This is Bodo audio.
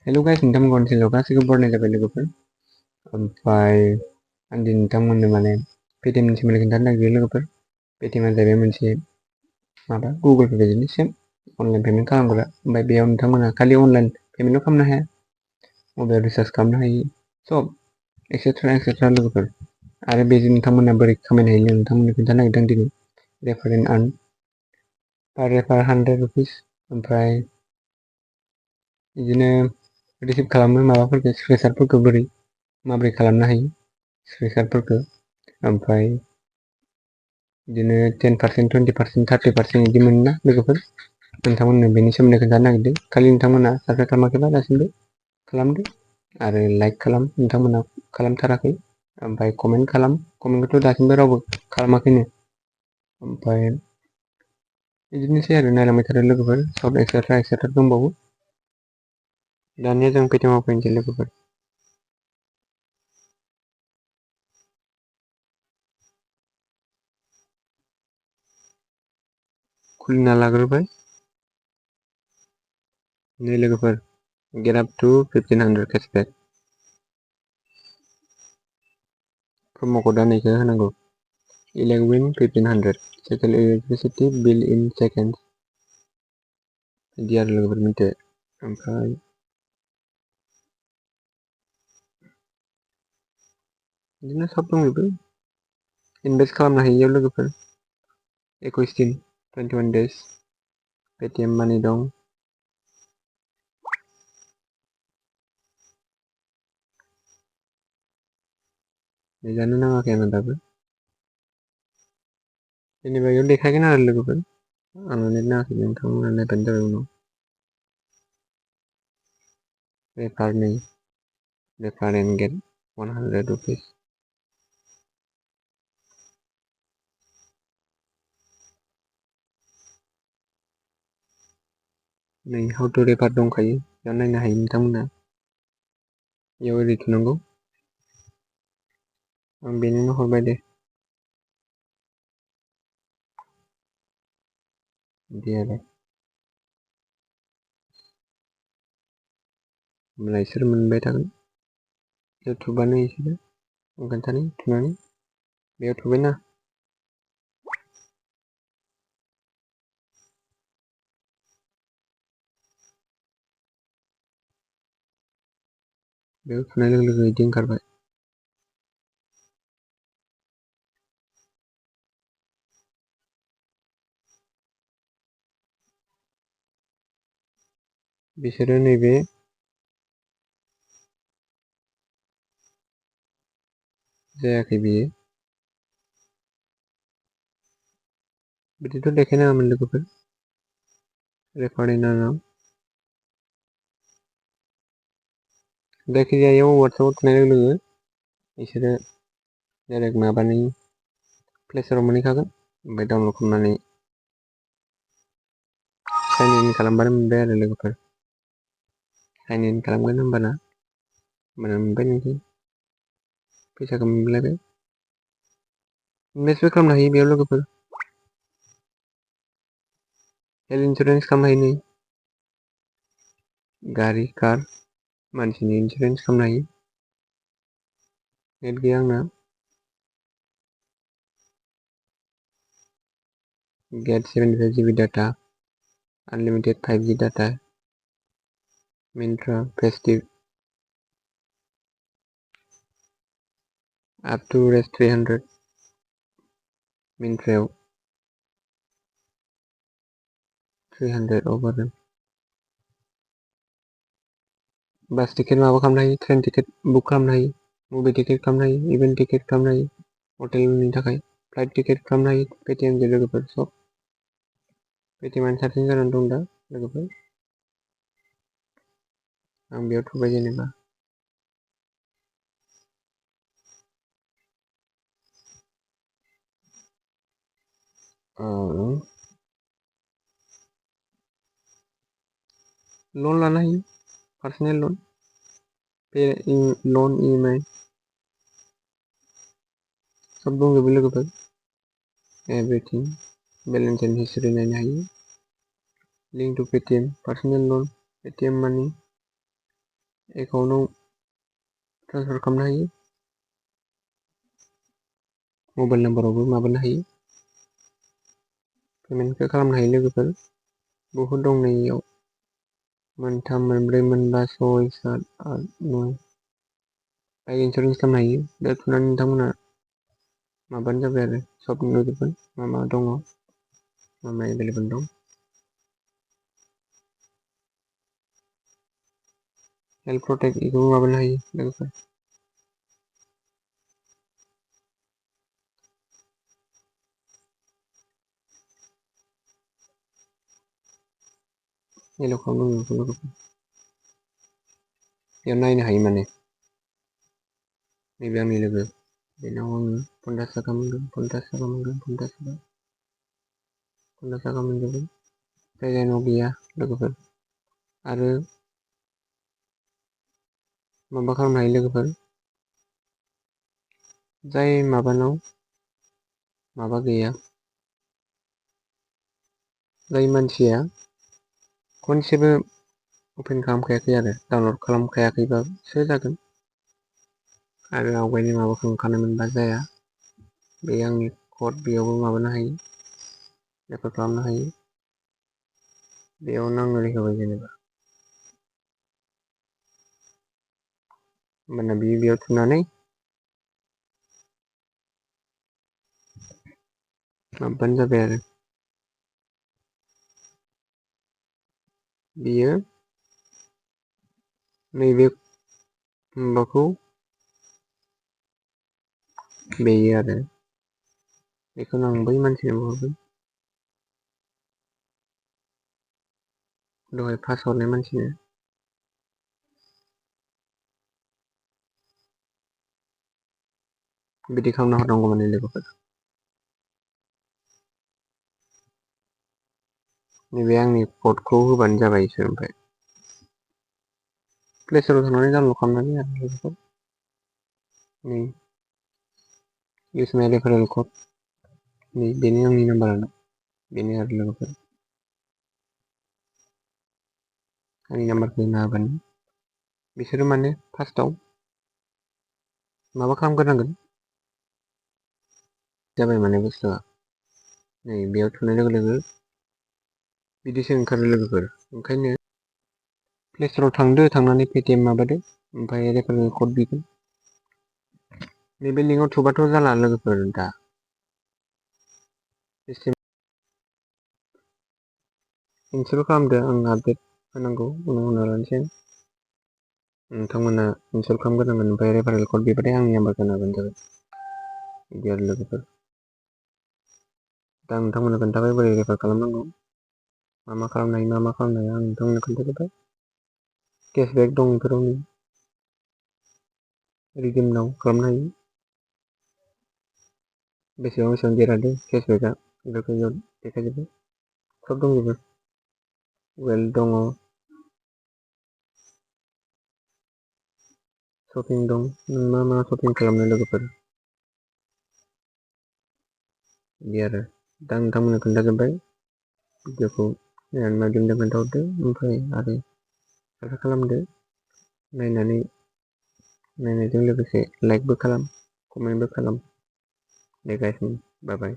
हेल' गाइस, नोंथांमोन ओनसोलाव गासैबो बरायनाय जाबाय लोगोफोर। ओमफ्राय आं दिनै नोंथांमोननो माने पेटिएमनि सोमोन्दै खोन्थानो नागिरो लोगोफोर। पेटिएमआ जाहैबाय मोनसे माबा गुगोल पे बायदिनो सेम अनलाइन पेमेन्ट खालामग्रा। ओमफ्राय बेयाव नोंथांमोनहा खालि अनलाइन पेमेन्टल' खालामनो हाया, मबाइल रिसार्ज खालामनो हायो, सब एक्सेट्रा लोगोफोर। आरो बेजों नोंथांमोना बोरै खामायनो हायो नोंथांमोननो खोन्थानो नागिरदों दिनै। Refer and earn per refer 100 rupees. ओमफ्राय बिदिनो रिसिभ खालामो माबाफोरखौ स्क्रिनशटफोरखौ माबोरै खालामनो हायो स्क्रिनशटफोरखौ। ओमफ्राय बिदिनो 10%, 20%, 30% बिदि मोनोना लोगोफोर। नोंथांमोननो बेनि सोमोन्दै खोन्थानो नागिरदों। खालि नोंथांमोना साबसक्राइब खालामाखैबा दासिमबो खालामदो आरो लाइक खालाम नोंथांमोना खालामथाराखै। ओमफ्राय कमेन्टखौथ' दासिमबो रावबो खालामाखैनो। ओमफ्राय बिदिनोसै आरो नायलांबाय थादो लोगोफोर, सब एक्सेट्रा दंबावो। दानिया जों पेटिएमआव फैनोसै लोगोफोर। खुलिना लाग्रोबाय। नै लोगोफोर, गेट आप टु 1500 केसबेक। प्रम' क'डआ नैखौ होनांगौ, 11 1500 सेटेल इलेक्ट्रिसिटि बिल इन सेकेन्ड्स। बिदि आरो लोगोफोर मिथिबाय। ओमफ्राय बिदिनो सब दंजोबो, इनभेस्ट खालामनो हायो इयाव लोगोफोर। 21 दिन 21 days पेटिएम मानि दं। नेटानो नाङाखै आंना दाबो। जेनेबा इयाव देखायगोन आरो लोगोफोर, आंना नेट नाङाखै, नोंथांमोना नायबानो जाबाय उनाव। Refer and gate 100 rupees. नै हाउ टु रेफार दंखायो, बेयाव नायनो हायो नोंथांमोना। बेयाव ओरै थुनांगौ। आं बेनिनो हरबाय दे। बिदि आरो होमब्ला इसोर मोनबाय थागोन। बेयाव थुबानो इसोरो खोन्थानो थुनानै बेयाव थुबायना। बेयाव थुनाय लोगो लोगो बिदि ओंखारबाय। बिसोरो नैबे जायाखै बियो, बिदिथ' देखायनाङामोन लोगोफोर। रेफार एन्ड आर्नआव जायखिजाया इयाव वाट्सएपआव थुनाय लोगो लोगो बिसोरो डाइरेक्ट माबानि प्लेस्ट'राव मोनहैखागोन। ओमफ्राय डाउनलड खालामनानै साइन इन खालामबानो मोनबाय आरो लोगोफोर। साइन इन खालामगोन होमबाना मोनबाय नोंसोर फैसाखौ मोनलायबाय। इनभेस्टबो खालामनो हायो बेयाव लोगोफोर। हेल्थ इन्सुरेन्स खालामनो हायो, नै गारि कार मानसिनि इन्सुरेन्स खालामनो हायो। नेट गैया आंना। Get 75 GB data, unlimited 5G data, Myntra festive up to रेस 300 मिन्ट्रायाव 300 अभार। बास टिकेट माबा खालामनो हायो, ट्रेन टिकेट बुक खालामनो हायो, मुभि टिकेट खालामनो हायो, इभेन्ट टिकेट खालामनो हायो, हटेलनि थाखाय फ्लाइट टिकेट खालामनो हायो पेटिएमजों लोगोफोर। सब पेटिएमानो साबसिन जानानै दं दा लोगोफोर। आं बेयाव थुबाय जेनेबा। लन लानो हायो, पार्सनेल लन, लन EMI सब दंजोबो लोगोफोर। एभ्रिथिं बेलेन्स एन्ड हिस्ट्रि नायनो हायो। लिंक टु पेटिएम, पार्सनेल लन, पेटिएम मानि, एकाउन्टाव ट्रेन्सफार खालामनो हायो, मबाइल नाम्बारावबो माबानो हायो, पेमेन्टखौ खालामनो हायो लोगोफोर। बहुद दं नैयाव 1 3 4 5 6 7 8 9 बाइक इन्सुरेन्स खालामनो हायो। दा थुनानै नोंथांमोना माबानो जाबाय आरो सब नुजोबगोन मा मा दङ, मा मा एभेलेबेल दं। हेल्थ प्रटेक्ट बेखौबो माबानो हायो लोगोफोर। हेल' खालामदों लोगोफोर, बेयाव नायनो हायो माने। नैबे आंनि लोगो, बेनाव आङो 50 थाखा मोनगोन, 50 थाखा मोनगोन, 50 थाखा मोनजोबगोन। जायनाव गैया लोगोफोर। आरो माबा खालामनो हायो लोगोफोर, जाय माबानाव माबा गैया, जाय मानसिया खनसेबो अपेन खालामखायाखै आरो डाउनलड खालामखायाखैबासो जागोन। आरो आवगायनि माबाखांखानो मोनबा जाया। बे आंनि कड, बेयावबो माबानो हायो, रेफार खालामनो हायो। बेयावनो आंनो होबाय जेनेबा, होमबाना बेयाव थुनानै माबानो जाबाय आरो बियो नैबे माबाखौ बेयो आरो बेखौनो आं बै मानसिनो हरगोन, दहाय फार्स्ट हरनाय मानसिनो। बिदि खालामना हरनांगौ माने लोगोफोर। नैबे आंनि कडखौ होबानो जाबाय इसोर। ओमफ्राय प्ले स्ट'राव थांनानै डाउनलड खालामनानै आरो लोगोफोर, नै इउस माइ रेफारेल कड, नै बेनो आंनि नाम्बारानो, बेनो आरो लोगोफोर। आंनि नाम्बारखौ होना होबानो बिसोरो माने फार्स्टआव माबा खालामग्रोनांगोन, जाबाय माने बुस्थुआ। नै बेयाव थुनाय लोगो लोगो बिदिसो ओंखारो लोगोफोर। ओंखायनो प्ले स्ट'राव थांदो, थांनानै पेटिएम माबादो, ओमफ्राय रेफारेल कड बिगोन। नैबे लिंकआव थुबाथ' जाला लोगोफोर। दा इनस्टल खालामदो, आं आपडेट होनांगौ, उनाव होना लानोसै। नोंथांमोना इनस्टल खालामग्रोनांगोन, ओमफ्राय रेफारेल कड बिबाथाय आंनि नाम्बारखौ होना होबानो जाबाय। बिदि आरो लोगोफोर। दा नोंथांमोननो खोन्थाबाय बोरै रेफार खालामनांगौ, मा मा खालामनो हायो, मा मा खालामनो हाया, आं नोंथांमोननो खोन्थाजोब्बाय। केसबेक दं बेफोरावनो, रिडिमनाव खालामनो हायो। बेसेबां बेसेबां देरहादों केसबेकआ, बेफोरखौ बेयाव देखायजोबो, सब दंजोबो। वेल दङ, शपिं दं, नों मा मा शपिं खालामनो लोगोफोर, बिदि आरो। दा नोंथांमोननो खोन्थाजोब्बाय। भिडिअखौ नायनानै माबायदि मोनदों खोन्थाहरदो, ओमफ्राय आरो साबस्क्राइब खालामदो। नायनायजों लोगोसे लाइकबो खालाम, कमेन्टबो खालाम। दे गाइस, बाय बाय।